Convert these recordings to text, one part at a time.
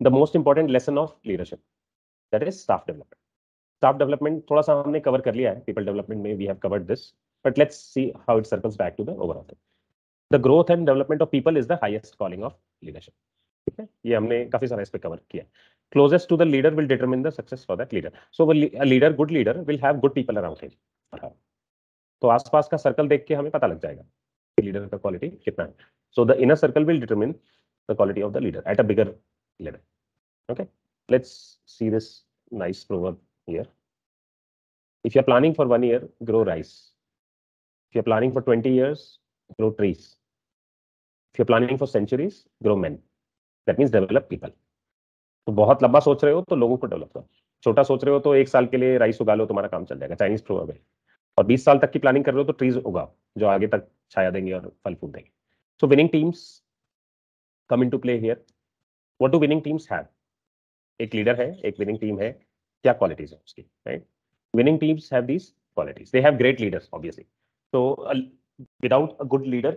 The most important lesson of leadership, that is staff development. Staff development थोड़ा सा हमने cover कर लिया है, पीपल डेवलपमेंट में we have covered this, but let's see how it circles back to the overall thing. The growth and development of people is the highest calling of leadership. ठीक है, ये हमने काफी सारा इस पे कवर किया. Closest to the leader will determine the success for that leader. So a leader, good leader will have good people around him. तो आसपास का सर्कल देख के हमें पता लग जाएगा कि लीडर का क्वालिटी कितना है. So the inner circle will determine the quality of the leader at a bigger level. Okay, let's see this nice proverb here. If you're planning for 1 year, grow rice. If you're planning for 20 years, grow trees. If you're planning for centuries, grow men. That means develop people. तो बहुत लंबा सोच रहे हो तो लोगों को develop करो. छोटा सोच रहे हो तो 1 साल के लिए राइस उगा लो, तुम्हारा काम चल जाएगा. चाइनीज प्रोवर्ब है. और 20 साल तक की प्लानिंग कर रहे हो तो ट्रीज उगाओ जो आगे तक छाया देंगे और फल फूल देंगे. So winning teams come into play here. What do winning teams have? एक लीडर है, एक विनिंग टीम है, क्या क्वालिटीज है उसकी, right? Winning teams have these qualities. They have great leaders obviously. तो without a good leader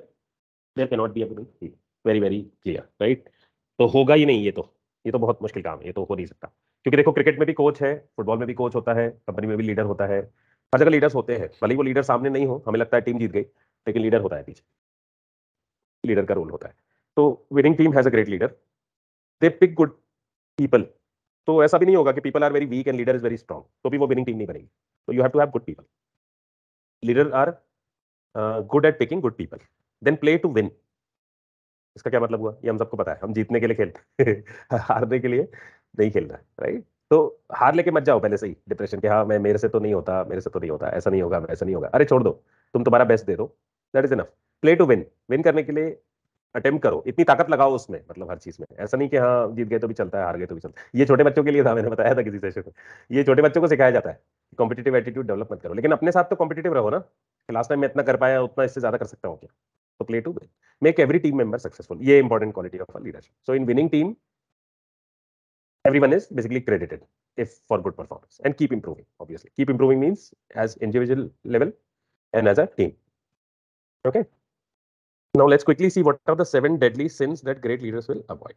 there can not be a winning team. Very very clear, right? तो होगा ही नहीं, ये तो बहुत मुश्किल काम है, ये तो हो नहीं सकता. क्योंकि देखो, क्रिकेट में भी कोच है, फुटबॉल में भी कोच होता है, कंपनी में भी लीडर होता है, हर जगह लीडर्स होते हैं. भले ही वो लीडर सामने नहीं हो, हमें लगता है टीम जीत गई, लेकिन लीडर होता है पीछे, लीडर का रोल होता है. तो winning team has a great leader. They pick good people. तो ऐसा भी नहीं होगा कि people are very weak and leader is very strong, तो भी वो विनिंग टीम नहीं बनेगी. तो you have to have good people. Leader are good at picking good people. Then play to win. इसका क्या मतलब हुआ? ये हम सबको पता है, हम जीतने के लिए खेलते हैं हारने के लिए नहीं खेल रहा है, राइट? तो हार लेके मत जाओ पहले से ही डिप्रेशन के, हाँ मैं, मेरे से तो नहीं होता, मेरे से तो नहीं होता, ऐसा नहीं होगा, वैसा नहीं होगा. अरे छोड़ दो, तुम तुम्हारा बेस्ट दे दो, that is enough. Play to win. Win करने के लिए अटेम्प्ट करो, इतनी ताकत लगाओ उसमें, मतलब हर चीज में. ऐसा नहीं कि हाँ जीत गए तो भी चलता है, हार गए तो भी चलता है. ये छोटे बच्चों के लिए था, मैंने बताया था किसी सेशन में. ये छोटे बच्चों को सिखाया जाता है, कॉम्पिटिटिव एटीट्यूड डेवलप मत करो, लेकिन अपने साथ तो कॉम्पिटिटिव रहो ना. लास्ट टाइम मैं इतना कर पाया, उतना इससे ज्यादा कर सकता हूँ क्या? तो play to win. Make every team member successful. ये important quality of leadership. So in winning team everyone is basically credited if for good performance, and keep improving. Obviously keep improving means as individual level and as a team. Okay, now let's quickly see what are the 7 deadly sins that great leaders will avoid.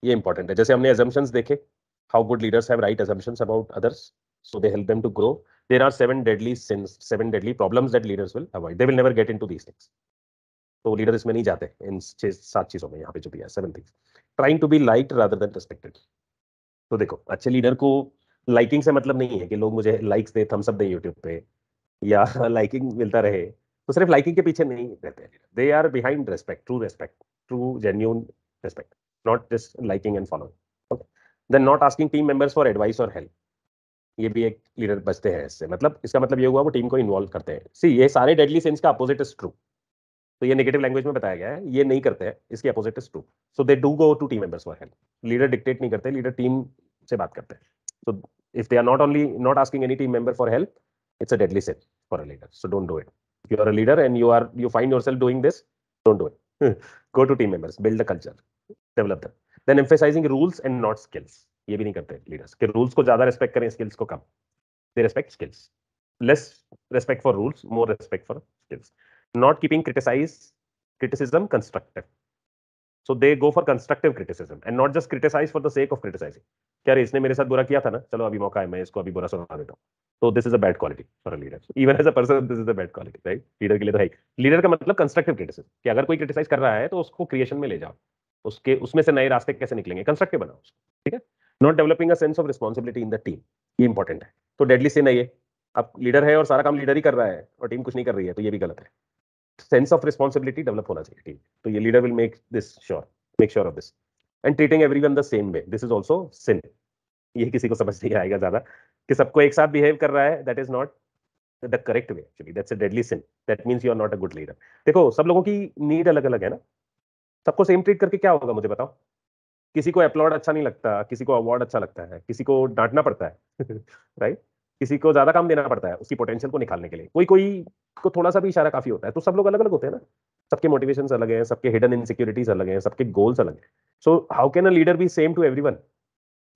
ये important है. जैसे हमने assumptions देखे, how good leaders have right assumptions about others, so they help them to grow. There are 7 deadly sins, 7 deadly problems that leaders will avoid. They will never get into these things. तो leader इसमें नहीं जाते, इन 6-7 चीजों में. यहाँ पे जो भी है 7 things. Trying to be liked rather than respected. तो देखो, अच्छे लीडर को लाइकिंग से मतलब नहीं है कि लोग मुझे लाइक्स दे, थम्स अप दे यूट्यूब पे, या लाइकिंग मिलता रहे. तो सिर्फ लाइकिंग के पीछे नहीं रहते हैं. They are behind respect, true genuine respect, not just liking and following. Then not asking team members for advice और हेल्प. ये भी एक लीडर बचते हैं इससे. मतलब इसका मतलब ये हुआ वो टीम को इन्वॉल्व करते हैं. सी, ये सारे डेडली सिंस का अपोजिट इज ट्रू. तो ये नेगेटिव लैंग्वेज में बताया गया है, ये नहीं करते हैं, इसकी opposite is true. So they do go to team members for help. Leader dictate नहीं करते, लीडर टीम से बात करते हैं. So if they are not asking any team member for help, it's a deadly sin for a leader. So don't do it. If you are a leader and you find yourself doing this, don't do it. Go to team members, build the culture, develop them. Then emphasizing rules and not skills. ये भी नहीं करते leaders कि rules को ज्यादा respect करें, skills को कम. They respect skills. Less respect for rules, more respect for skills. Not keeping criticism constructive. So they go for constructive criticism and not just criticize for the sake of criticizing. क्या रे, इसने मेरे साथ बुरा किया था ना, चलो अभी मौका है, मैं इसको अभी बुरा सुना देता हूँ. तो this is a bad quality for a leader. Even as a person this is a bad quality, right? Leader के लिए तो है. लीडर का मतलब कंस्ट्रक्टिव क्रिटिसिज्म, कि अगर कोई क्रिटिसाइज कर रहा है तो उसको क्रिएशन में ले जाओ, उसमें से नए रास्ते कैसे निकलेंगे, कंस्ट्रक्टिव बनाओ उसको. ठीक है. Not developing a sense of responsibility in the team. ये इंपॉर्टेंट है. तो डेडली सिन है ये. अब लीडर है और सारा काम लीडर ही कर रहा है और टीम कुछ नहीं कर रही है, तो ये भी गलत है. सेंस ऑफ रिस्पॉन्सिबिलिटी डेवलप होना चाहिए टीम. तो ये leader will make sure of this. And treating everyone the same way, this is also sin. ये किसी को समझ नहीं आएगा ज्यादा कि सबको एक साथ बिहेव कर रहा है. That is not the correct way actually. That's a deadly sin. That means you are not a good leader. देखो, सब लोगों की नीड अलग अलग है ना. सबको सेम ट्रीट करके क्या होगा, मुझे बताओ. किसी को अपलॉड अच्छा नहीं लगता, किसी को अवार्ड अच्छा लगता है, किसी को डांटना पड़ता है राइट? किसी को ज्यादा काम देना पड़ता है उसकी पोटेंशियल को निकालने के लिए. कोई को थोड़ा सा भी इशारा काफी होता है. तो सब लोग अलग अलग होते हैं ना. सबके मोटिवेशंस अलग हैं, सबके हिडन इनसिक्योरिटीज अलग हैं, सबके गोल्स अलग हैं. So how can a leader be same to everyone?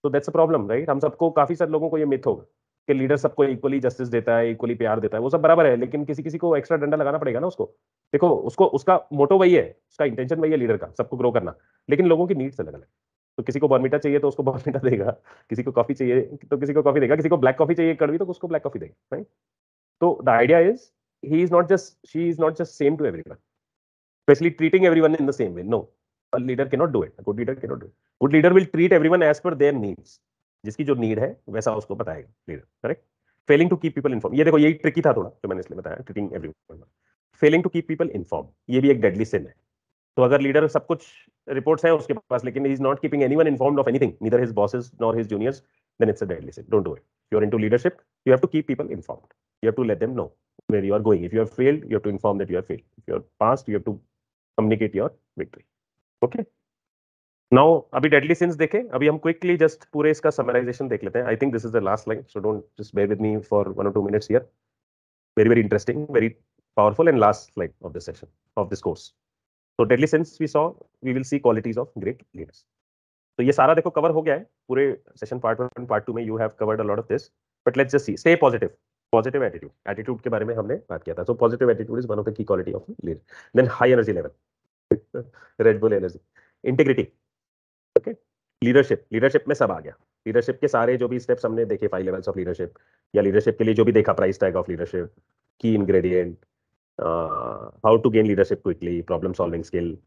तो दैट्स अ प्रॉब्लम, राइट? हम सबको, काफी सारे लोगों को ये मिथ होगा कि लीडर सबको इक्वली जस्टिस देता है, इक्वली प्यार देता है. वो सब बराबर है, लेकिन किसी किसी को एक्स्ट्रा डंडा लगाना पड़ेगा ना उसको. देखो, उसका मोटो वही है, उसका इंटेंशन वही है लीडर का, सबको ग्रो करना, लेकिन लोगों की नीड्स अलग अलग. तो किसी को बॉर्नविटा चाहिए तो उसको बॉर्नविटा देगा, किसी को कॉफी चाहिए तो किसी को कॉफी देगा, किसी को ब्लैक कॉफी चाहिए कड़वी तो उसको ब्लैक कॉफी देगा, राइट? तो the idea is he is not just she is not just same to everyone, especially treating everyone in the same way. No, a leader cannot do it. A good leader cannot do it. Good leader will treat everyone as per their needs. जिसकी जो need है वैसा उसको बताएगा leader, correct? Failing to keep people inform, ये देखो यही tricky था थोड़ा जो मैंने इसलिए बताया, treating everyone. Failing to keep people inform, ये भी एक डेडली सिन है। तो अगर लीडर सब कुछ रिपोर्ट्स हैं उसके पास लेकिन he is not keeping anyone informed of anything, neither his bosses nor his juniors, then it's a deadly sin. Don't do it. You are into leadership, you have to keep people informed. You have to let them know where you are going. If you have failed, you have to inform that you have failed. If you have passed, you have to communicate your victory. Okay. Now, अभी deadly sins देखें, अभी हम quickly just पूरे इसका summarization देख लेते हैं. I think this is the last slide, so don't just bear with me for 1 or 2 minutes here. Very, very interesting, very powerful and last slide of this session, of this course. So deadly sins we saw, we will see qualities of great leaders. तो ये सारा देखो cover हो गया है पूरे session part 1 part 2 में. You have covered a lot of this, but let's just see. Stay positive, positive attitude, attitude के बारे में हमने बात किया था. So positive attitude is one of the key quality of leader. Then high energy level, Red Bull energy, integrity. Okay, leadership, leadership में सब आ गया. लीडरशिप के सारे जो भी स्टेप्स हमने देखे, 5 लेवल्स ऑफ लीडरशिप, या लीडरशिप के लिए जो भी देखा, प्राइस टैग ऑफ लीडरशिप, की ingredient, how to gain leadership quickly, problem solving skill,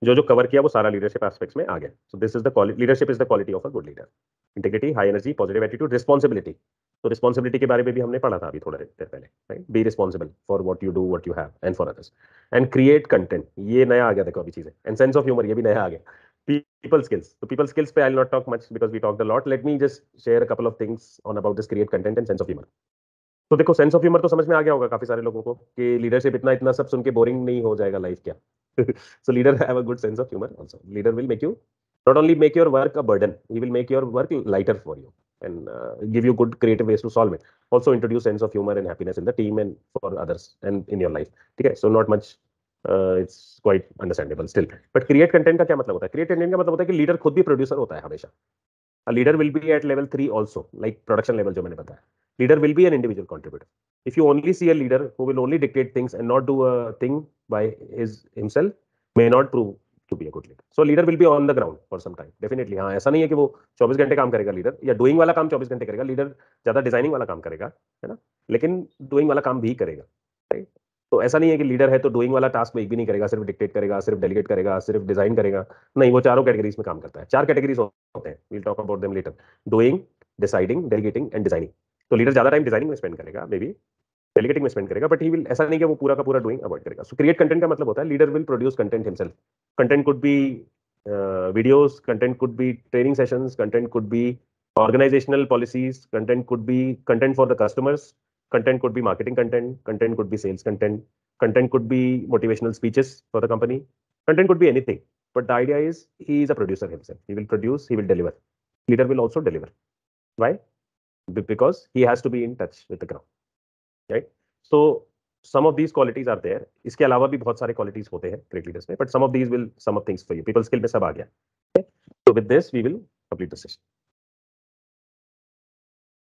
जो जो कवर किया वो सारा लीडरशिप एस्पेक्ट्स में आ गया. So this is the quality, leadership is the quality of a good leader. Integrity, high energy, positive attitude, responsibility. तो responsibility के बारे में भी हमने पढ़ा था अभी थोड़ा देर पहले, right? Be responsible for what you do, what you have and for others. And create content, ये नया आ गया देखो अभी चीजें. एंड सेंस ऑफ ह्यूमर, ये भी नया आ गया. पीपल स्किल्स, तो पीपल स्किल्स पे I will not talk much because we talked a lot. Let me just share a couple of things on about this create content and sense of humour. तो देखो sense of humour तो समझ में आ गया होगा काफी सारे लोगों को कि लीडरशिप इतना इतना सब सुन के बोरिंग नहीं हो जाएगा लाइफ क्या. So leader have a good sense of humor also. Leader will make you, not only make your work a burden, he will make your work lighter for you and give you good creative ways to solve it. Also introduce sense of humor and happiness in the team and for others and in your life. Okay, so not much, it's quite understandable still. But create content का क्या मतलब होता है? Create content का मतलब होता है कि leader खुद भी producer होता है हमेशा. A leader will be at level 3 also, like production level जो मैंने बताया. Leader will be an individual contributor. If you only see a leader who will only dictate things and not do a thing by himself, may not prove to be a good leader. So leader will be on the ground for some time. Definitely. हाँ, ऐसा नहीं है कि वो 24 घंटे काम करेगा leader, या डूइंग वाला काम 24 घंटे करेगा. लीडर ज्यादा डिजाइनिंग वाला काम करेगा, है ना, लेकिन डूइंग वाला काम भी करेगा, राइट? तो ऐसा नहीं है कि लीडर है तो डूइंग वाला टास्क में एक भी नहीं करेगा, सिर्फ डिक्टेट करेगा, सिर्फ डेलीगेट करेगा, सिर्फ डिजाइन करेगा. नहीं, वो चारों कैटेगरीज में काम करता है. 4 कैटेगरीज होते हैं, we'll talk about them later. Doing, deciding, delegating and designing. तो लीडर ज्यादा टाइम डिजाइनिंग में स्पेंड करेगा, मे बी डेलीगेटिंग में स्पेंड करेगा, बट ही विल, ऐसा नहीं कि वो पूरा का पूरा डूइंग अवॉइड करेगा. सो क्रिएट कंटेंट का मतलब होता है leader will produce content himself. Content could be videos, content could be training sessions, content could be organizational policies, content could be content for the customers, content could be marketing content, content could be sales content, content could be motivational speeches for the company, content could be anything. But the idea is he is a producer himself. He will produce, he will deliver. Leader will also deliver. Why? Because he has to be in touch with the ground, right? So some of these qualities are there. इसके अलावा भी बहुत सारे qualities होते हैं great leaders में, but some of these will sum up things for you. People skill में सब आ गया. Okay? So with this we will complete the session.